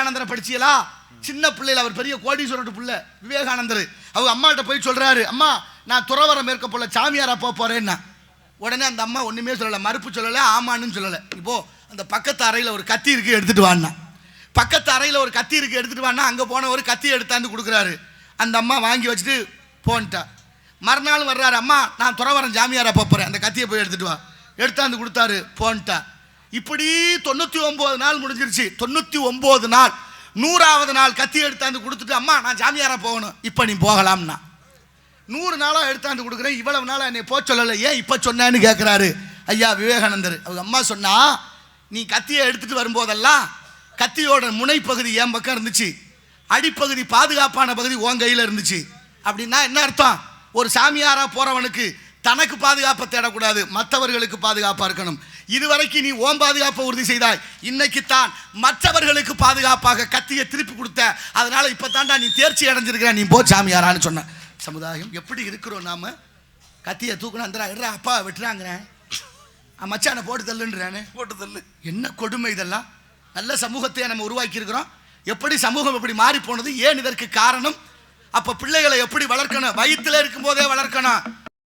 விவேகானந்தரை படிச்சியலா? சின்ன பிள்ளைல அவர் பெரிய கோடீஸ்வரர் பிள்ளை விவேகானந்தர். அவங்க அம்மாட்ட போய் சொல்றாரு, அம்மா நான் துறவரம் மேற்க போல சாமியாரா போறேன்னா. உடனே அந்த அம்மா ஒண்ணுமே சொல்லலை, மறுப்பு சொல்லலை, ஆமான்னு சொல்லலை. இப்போ அந்த பக்கத்து அறையில் ஒரு கத்தி இருக்கு, எடுத்துட்டு வான்னா. பக்கத்து அறையில் ஒரு கத்தி இருக்கு, எடுத்துட்டு வான்னா. அங்கே போன ஒரு கத்தி எடுத்தாந்து கொடுக்குறாரு. அந்த அம்மா வாங்கி வச்சுட்டு போன்ட்டா. மறுநாள் வர்றாரு, அம்மா நான் துறவரம் ஜாமியாரா போறேன், அந்த கத்தியை போய் எடுத்துட்டு வா. எடுத்தாந்து கொடுத்தாரு, போன்ட்டா. இப்படி 99 நாள் முடிஞ்சிருச்சு. 99 நாள், 100வது நாள் கத்தி எடுத்தாந்து கொடுத்துட்டு, அம்மா நான் ஜாமியாரா போகணும், இப்போ நீ போகலாம்னா. 100 நாளாக எடுத்தாந்து கொடுக்குறேன், இவ்வளவு நாளாக என்னை போக சொல்லலை, ஏன் இப்போ சொன்னேன்னு கேட்குறாரு ஐயா விவேகானந்தர். அவங்க அம்மா சொன்னா, நீ கத்தியை எடுத்துட்டு வரும்போதெல்லாம் கத்தியோட முனைப்பகுதி என் பக்கம் இருந்துச்சு, அடிப்பகுதி பாதுகாப்பான பகுதி உன் கையில் இருந்துச்சு. அப்படின்னா என்ன அர்த்தம்? ஒரு சாமியாரா போறவனுக்கு தனக்கு பாதுகாப்பை தேடக்கூடாது, மற்றவர்களுக்கு பாதுகாப்பாக இருக்கணும். இதுவரைக்கும் நீ ஓம் பாதுகாப்பை உறுதி செய்தாய், இன்னைக்கு தான் மற்றவர்களுக்கு பாதுகாப்பாக கத்தியை திருப்பி கொடுத்த. அதனால இப்போ தாண்டா நீ தேர்ச்சி அடைஞ்சிருக்கிற, நீ போ சாமியாரான்னு சொன்ன. சமுதாயம் எப்படி இருக்கிறோம் நாம? கத்தியை தூக்கணும், அந்த அப்பா வெட்டுறாங்கிறேன், மச்சானை போட்டு தள்ளுன்றானே, போட்டு தள்ளு. என்ன கொடுமை இதெல்லாம்! நல்ல சமூகத்தை நம்ம உருவாக்கி இருக்கிறோம். எப்படி சமூகம் எப்படி மாறி போனது? ஏன் இதற்கு காரணம்? அப்ப பிள்ளைகளை எப்படி வளர்க்கணும்? வயிற்றுல இருக்கும் போதே வளர்க்கணும்.